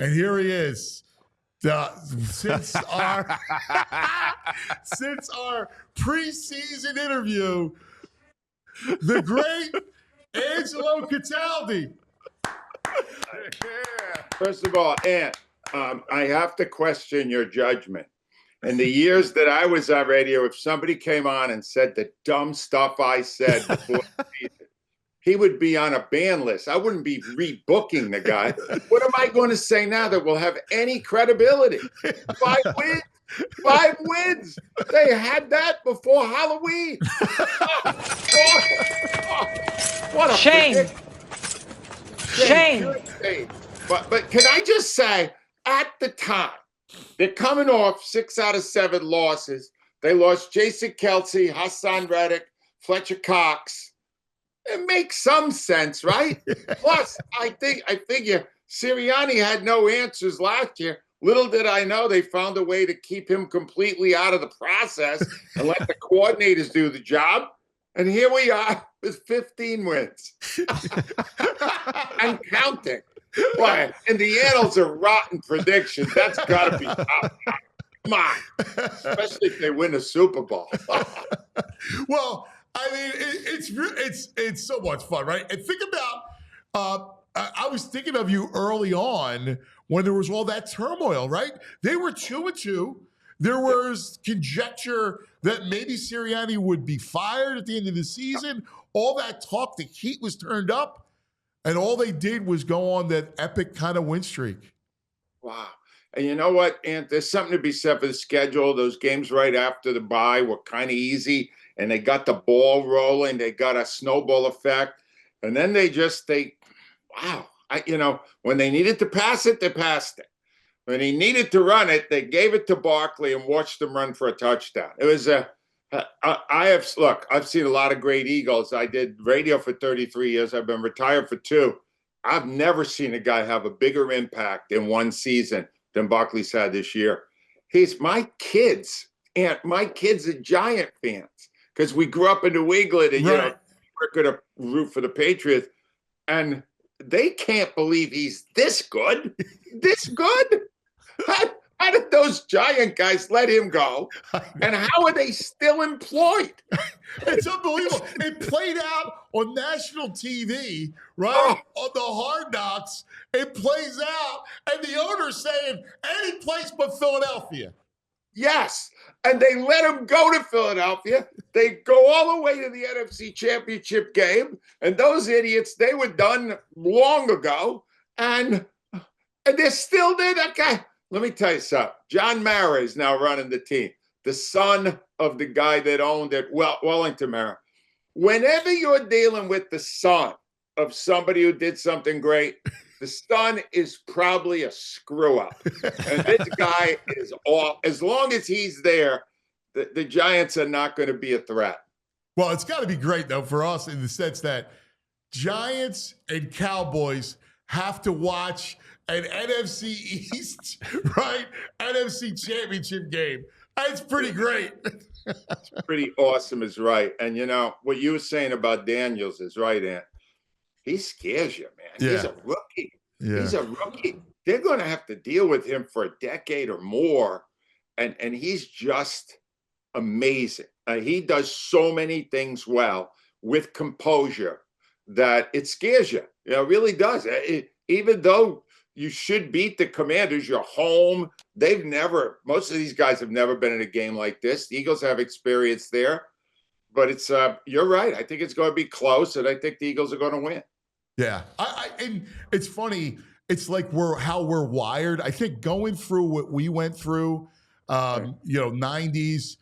And here he is. Since our preseason interview, the great Angelo Cataldi. First of all, Ant, I have to question your judgment. In the years that I was on radio, if somebody came on and said the dumb stuff I said before the season, he would be on a ban list. I wouldn't be rebooking the guy. What am I going to say now that will have any credibility? 5 wins. 5 wins. They had that before Halloween. What a shame. Shame. But can I just say, at the time, they're coming off 6 out of 7 losses. They lost Jason Kelce, Hassan Reddick, Fletcher Cox. It makes some sense, right? Plus, I figure Serriani had no answers last year. Little did I know they found a way to keep him completely out of the process and let the coordinators do the job. And here we are with 15 wins and counting. Boy, and the annals are rotten predictions. That's got to be top. Come on, especially if they win a Super Bowl. Well, I mean, it's so much fun, right? And think about, I was thinking of you early on when there was all that turmoil, right? They were 2-2. There was conjecture that maybe Sirianni would be fired at the end of the season. All that talk, the heat was turned up, and all they did was go on that epic kind of win streak. Wow. And you know what, Ant? There's something to be said for the schedule. Those games right after the bye were kind of easy, and they got the ball rolling. They got a snowball effect. And then wow. When they needed to pass it, they passed it. When he needed to run it, they gave it to Barkley and watched him run for a touchdown. It was I've seen a lot of great Eagles. I did radio for 33 years. I've been retired for 2. I've never seen a guy have a bigger impact in one season than Barkley's had this year. My kids are Giant fans because we grew up in New England and, right. We're going to root for the Patriots. And they can't believe he's this good. This good? How did those Giant guys let him go? And how are they still employed? It's unbelievable. It played out on national TV, right? On the Hard Knocks. It plays out, and the owner's saying, any place but Philadelphia. Yes. And they let him go to Philadelphia. They go all the way to the NFC Championship game. And those idiots, they were done long ago. And they're still there. That guy. Let me tell you something. John Mara is now running the team, the son of the guy that owned it, Wellington Mara. Whenever you're dealing with the son of somebody who did something great, the son is probably a screw-up. And this guy is all. As long as he's there, the Giants are not going to be a threat. Well, it's got to be great, though, for us in the sense that Giants and Cowboys have to watch an NFC East, right? NFC Championship game. That's pretty great. It's pretty awesome is right. And, what you were saying about Daniels is right, Ant. He scares you, man. Yeah. He's a rookie. Yeah. He's a rookie. They're going to have to deal with him for a decade or more. And he's just amazing. He does so many things well with composure that it scares you. It really does. Even though you should beat the Commanders, you're home. Most of these guys have never been in a game like this. The Eagles have experience there. But it's you're right. I think it's going to be close, and I think the Eagles are going to win. Yeah. And it's funny. It's like how we're wired. I think going through what we went through, 90s,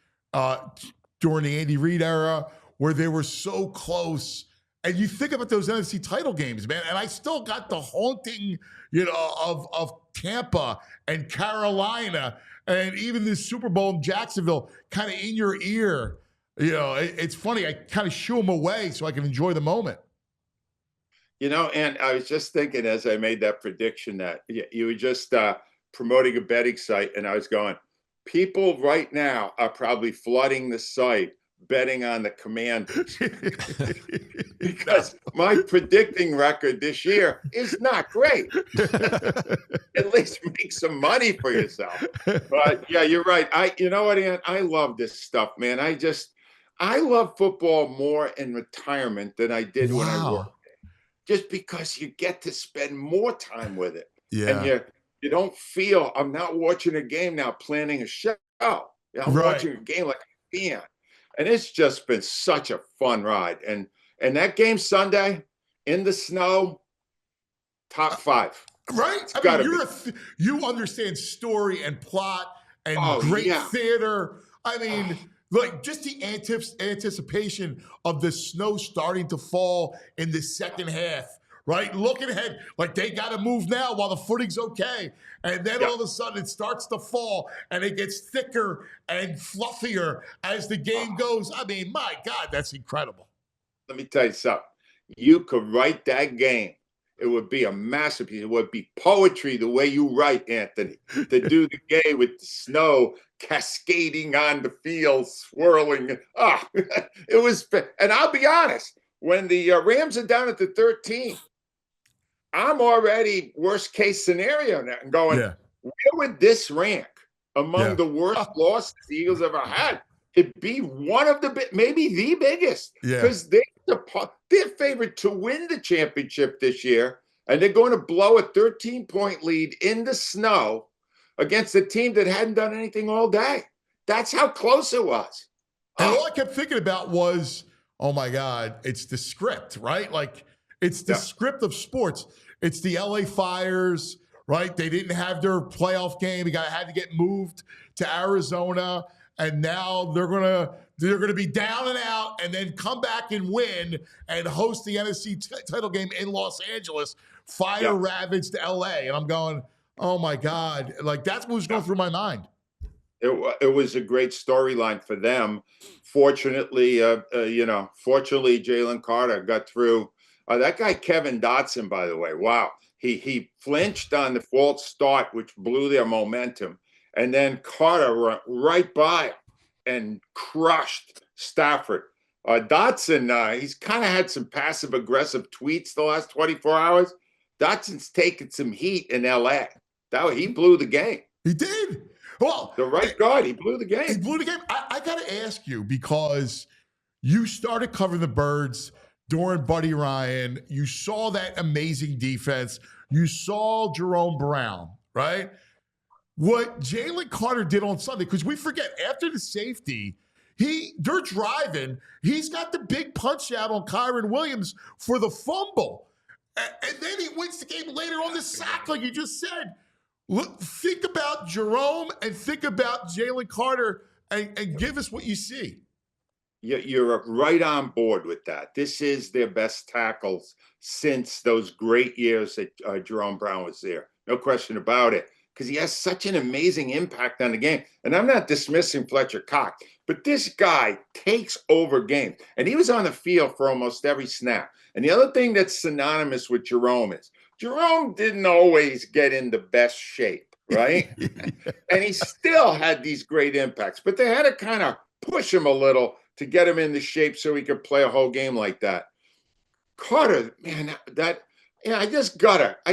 during the Andy Reid era, where they were so close. And you think about those NFC title games, man, and I still got the haunting, of Tampa and Carolina and even this Super Bowl in Jacksonville kind of in your ear. It's funny. I kind of shoo them away so I can enjoy the moment. And I was just thinking as I made that prediction that you were just promoting a betting site, and I was going, people right now are probably flooding the site betting on the Commanders. because my predicting record this year is not great. At least make some money for yourself. But yeah, you're right. You know what, Ian? I love this stuff, man. I love football more in retirement than I did when I worked. Just because you get to spend more time with it. And you don't feel, I'm not watching a game now planning a show. I'm watching a game like a fan. And it's just been such a fun ride. And that game Sunday in the snow, top 5. Right? I mean, you understand story and plot and great theater. I mean, like just the anticipation of the snow starting to fall in the second half, right? Looking ahead, like they got to move now while the footing's okay. And then all of a sudden it starts to fall and it gets thicker and fluffier as the game goes. I mean, my God, that's incredible. Let me tell you something. You could write that game. It would be a masterpiece. It would be poetry the way you write, Anthony, to do the game with the snow cascading on the field, swirling. It was, and I'll be honest, when the Rams are down at the 13, I'm already worst case scenario now and going, where would this rank among the worst losses the Eagles ever had? It'd be one of maybe the biggest, because they're favored to win the championship this year, and they're going to blow a 13-point lead in the snow against a team that hadn't done anything all day. That's how close it was. And all I kept thinking about was, oh my God, it's the script, right? Like it's the script of sports. It's the LA Fires, right? They didn't have their playoff game. Had to get moved to Arizona. And now they're gonna be down and out, and then come back and win and host the NFC title game in Los Angeles. Fire ravaged LA, and I'm going, oh my God! Like that's what was going through my mind. It was a great storyline for them. Fortunately, Jalen Carter got through. That guy Kevin Dotson, by the way, wow, he flinched on the false start, which blew their momentum. And then Carter went right by him and crushed Stafford. Dotson, he's kind of had some passive-aggressive tweets the last 24 hours. Dotson's taken some heat in L.A. He blew the game. He did. Well, the right guard, he blew the game. He blew the game. I got to ask you, because you started covering the Birds during Buddy Ryan. You saw that amazing defense. You saw Jerome Brown, right? What Jalen Carter did on Sunday, because we forget, after the safety, they're driving. He's got the big punch out on Kyron Williams for the fumble. And then he wins the game later on the sack, like you just said. Look, think about Jerome and think about Jalen Carter and give us what you see. You're right on board with that. This is their best tackles since those great years that Jerome Brown was there. No question about it. Because he has such an amazing impact on the game. And I'm not dismissing Fletcher Cox, but this guy takes over games. And he was on the field for almost every snap. And the other thing that's synonymous with Jerome is Jerome didn't always get in the best shape, right? And he still had these great impacts. But they had to kind of push him a little to get him in the shape so he could play a whole game like that. Carter, man, I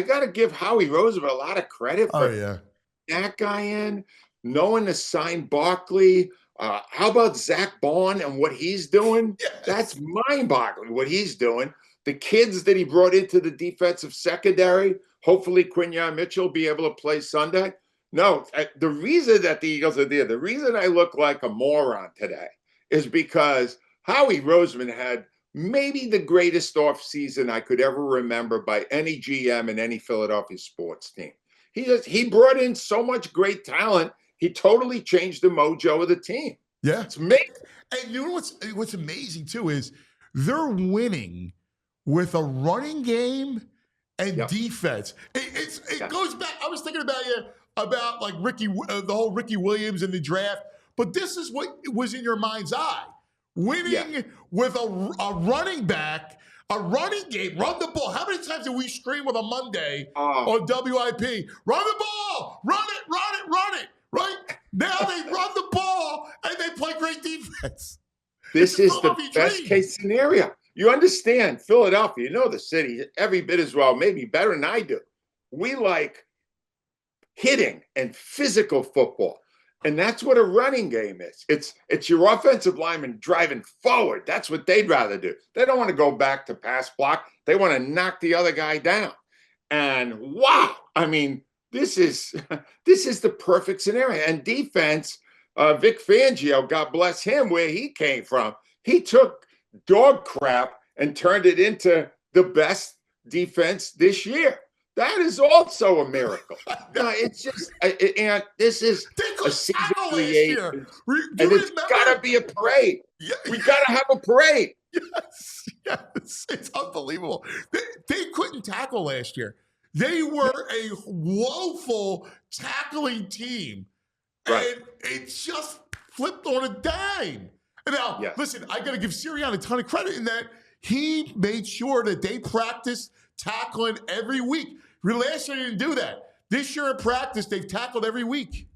gotta give Howie Roseman a lot of credit for that guy in knowing to sign Barkley. How about Zach Bond and what he's doing? Yes. That's mind-boggling what he's doing. The kids that he brought into the defensive secondary, hopefully Quinyon Mitchell will be able to play Sunday. No, the reason that the Eagles are there, the reason I look like a moron today is because Howie Roseman had maybe the greatest offseason I could ever remember by any GM in any Philadelphia sports team. He brought in so much great talent. He totally changed the mojo of the team. Yeah. It's amazing. And you know what's amazing too is they're winning with a running game and defense. It goes back. I was thinking about like the whole Ricky Williams in the draft, but this is what was in your mind's eye. Winning with a running back, a running game, run the ball. How many times did we scream with a Monday on WIP? Run the ball, run it, right? Now they run the ball and they play great defense. This is the best case scenario. You understand Philadelphia, you know the city every bit as well, maybe better than I do. We like hitting and physical football. And that's what a running game is. It's your offensive lineman driving forward. That's what they'd rather do. They don't want to go back to pass block. They want to knock the other guy down. And wow, I mean, this is the perfect scenario. And defense, Vic Fangio, God bless him, where he came from, he took dog crap and turned it into the best defense this year. That is also a miracle. No, it's just, and this is a season created, and it's got to be a parade. Yeah. We got to have a parade. Yes, it's unbelievable. They couldn't tackle last year. They were a woeful tackling team, and it just flipped on a dime. And now, listen, I got to give Sirianni a ton of credit in that he made sure that they practiced tackling every week. Last year, they didn't do that. This year in practice, they've tackled every week.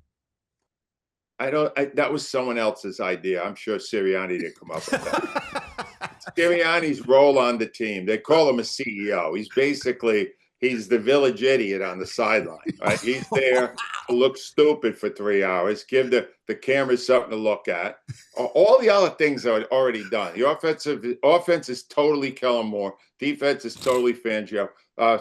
That was someone else's idea. I'm sure Sirianni didn't come up with that. Sirianni's role on the team, they call him a CEO. He's the village idiot on the sideline, right? He's there to look stupid for 3 hours, give the cameras something to look at. All the other things are already done. The offense is totally Kellen Moore. Defense is totally Fangio.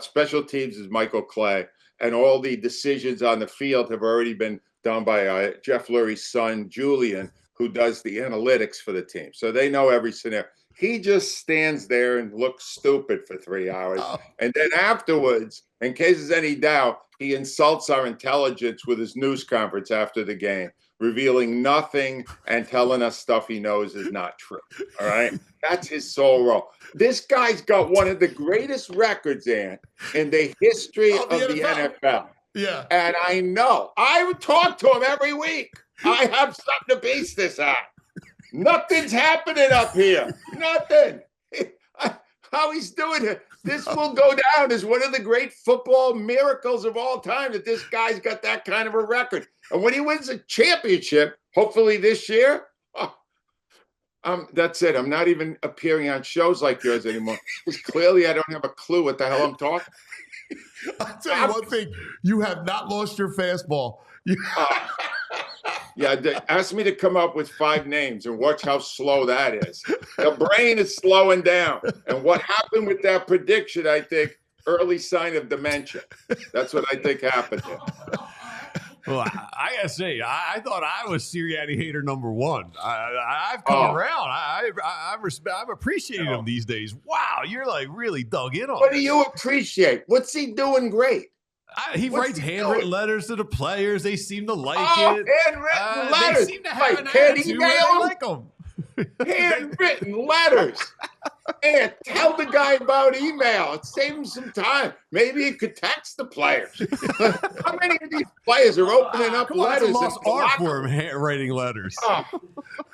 Special teams is Michael Clay. And all the decisions on the field have already been done by Jeff Lurie's son, Julian, who does the analytics for the team. So they know every scenario. He just stands there and looks stupid for 3 hours. And then afterwards, in case there's any doubt, he insults our intelligence with his news conference after the game, revealing nothing and telling us stuff he knows is not true. All right? That's his sole role. This guy's got one of the greatest records, in the history of the NFL. Yeah. And I know. I would talk to him every week. I have something to base this on. Nothing's happening up here. Nothing. How he's doing it. This will go down as one of the great football miracles of all time, that this guy's got that kind of a record. And when he wins a championship, hopefully this year, that's it. I'm not even appearing on shows like yours anymore, because clearly I don't have a clue what the hell I'm talking. I'll tell you one thing. You have not lost your fastball. Ask me to come up with 5 names and watch how slow that is. The brain is slowing down. And what happened with that prediction, I think, early sign of dementia. That's what I think happened there. Well, I gotta say, I thought I was Sirianni hater number one. I've come around. I'm appreciating him these days. Wow, you're like really dug in on. What do you appreciate? What's he doing great? He writes handwritten letters to the players. They seem to like it. Handwritten letters. They seem to have an attitude where they like them. Handwritten letters. And tell the guy about email. It saves him some time. Maybe he could text the players. How many of these players are opening up letters? It's a lost art for him, writing letters.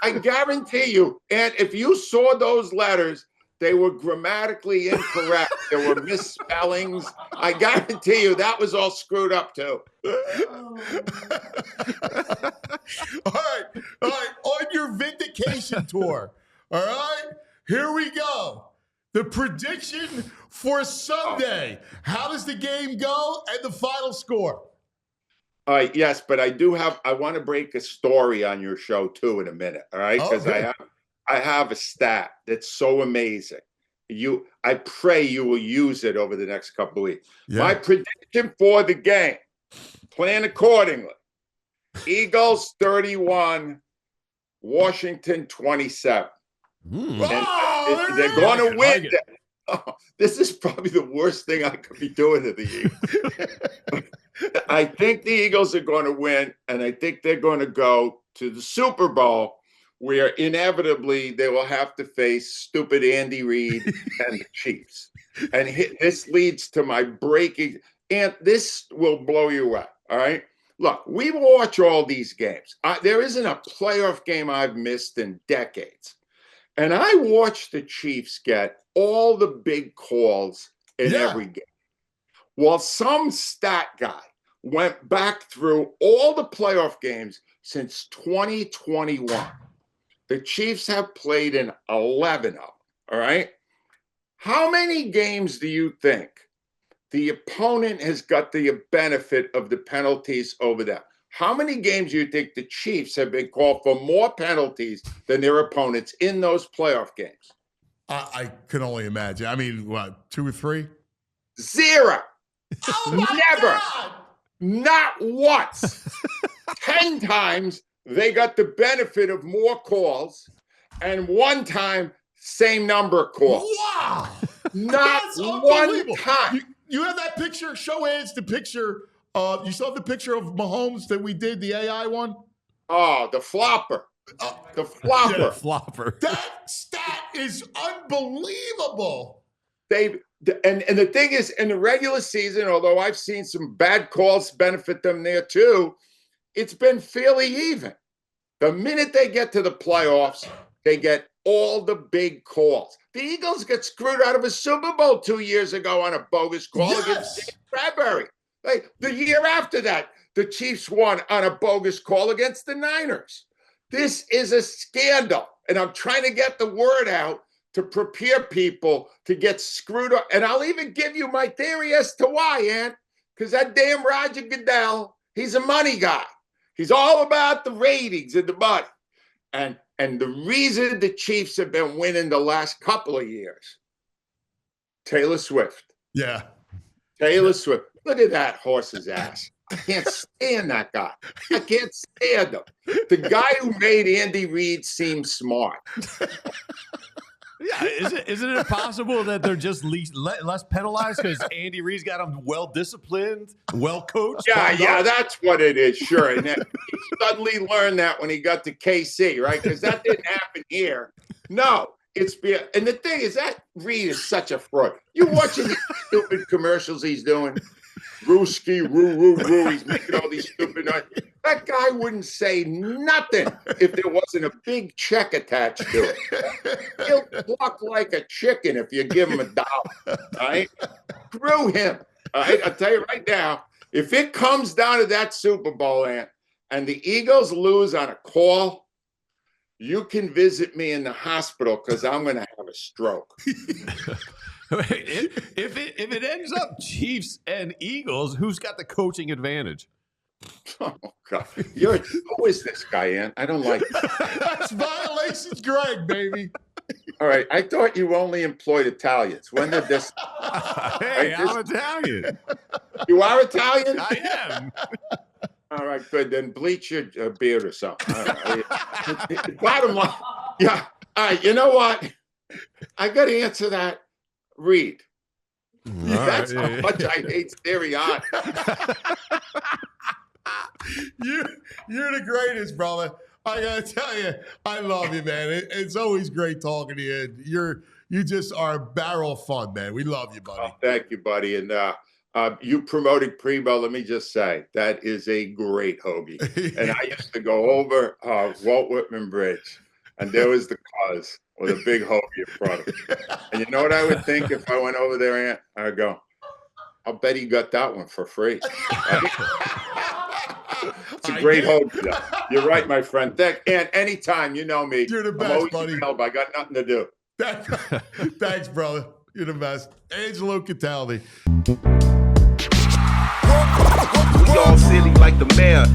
I guarantee you. And if you saw those letters, they were grammatically incorrect. There were misspellings. I guarantee you that was all screwed up too. All right. On your Vindication tour. All right. Here we go. The prediction for Sunday. How does the game go and the final score? Yes, but I want to break a story on your show too in a minute. All right. Because I have a stat that's so amazing. I pray you will use it over the next couple of weeks. Yeah. My prediction for the game, plan accordingly. Eagles 31, Washington 27. They're going to win. This is probably the worst thing I could be doing to the Eagles. I think the Eagles are going to win, and I think they're going to go to the Super Bowl, where inevitably they will have to face stupid Andy Reid and the Chiefs. And this leads to my breaking, and this will blow you away, all right? Look, we watch all these games. There isn't a playoff game I've missed in decades. And I watched the Chiefs get all the big calls in every game. Well, some stat guy went back through all the playoff games since 2021. The Chiefs have played in 11 of them, all right? How many games do you think the opponent has got the benefit of the penalties over them? How many games do you think the Chiefs have been called for more penalties than their opponents in those playoff games? I can only imagine. I mean, what, 2 or 3? 0. Oh Never. God. Not once. 10 times they got the benefit of more calls, and 1 time, same number of calls. Wow. Not That's one unbelievable. time. You have that picture? Show hands the picture. You saw the picture of Mahomes that we did, the AI one? Oh, the flopper. The flopper. Yeah, flopper. That stat is unbelievable. And the thing is, in the regular season, although I've seen some bad calls benefit them there too, it's been fairly even. The minute they get to the playoffs, they get all the big calls. The Eagles got screwed out of a Super Bowl 2 years ago on a bogus call against Dave Bradbury. Like the year after that, the Chiefs won on a bogus call against the Niners. This is a scandal, and I'm trying to get the word out to prepare people to get screwed up. And I'll even give you my theory as to why, Ant, because that damn Roger Goodell, he's a money guy. He's all about the ratings and the money. And the reason the Chiefs have been winning the last couple of years, Taylor Swift. Yeah. Taylor Swift. Look at that horse's ass. I can't stand that guy. I can't stand him. The guy who made Andy Reid seem smart. Yeah, isn't it possible that they're just less penalized because Andy Reid's got them well disciplined, well coached? Yeah, that's what it is. Sure, and he suddenly learned that when he got to KC, right? Because that didn't happen here. No, and the thing is that Reid is such a fraud. You watching these stupid commercials he's doing? Brewski, roo. He's making all these stupid noises. That guy wouldn't say nothing if there wasn't a big check attached to it. He'll pluck like a chicken if you give him $1. All right? Screw him. All right? I'll tell you right now, if it comes down to that Super Bowl, Ant, and the Eagles lose on a call, you can visit me in the hospital because I'm going to have a stroke. If it ends up Chiefs and Eagles, who's got the coaching advantage? Oh, God. Who is this guy, Ant? I don't like it. That's Violations Greg, baby. All right. I thought you only employed Italians. When did this? Hey, I'm Italian. You are Italian? I am. All right, good. Then bleach your beard or something. All right. Bottom line. Yeah. All right. You know what? I got to answer that. Reid. That's how much I hate Serriani. You're the greatest, brother. I gotta tell you, I love you, man. It's always great talking to you. You just are a barrel of fun, man. We love you, buddy. Oh, thank you, buddy. And you promoted Primo. Let me just say that is a great hoagie. And I used to go over Walt Whitman Bridge, and there was the cause with a big hoagie in front of me. And you know what I would think if I went over there, Ant? I'd go, I'll bet he got that one for free. It's a great hoagie. You're right, my friend. And anytime, you know me. You're the best, I'm always buddy. available. I got nothing to do. Thanks, brother. You're the best. Angelo Cataldi. We all silly like the mayor.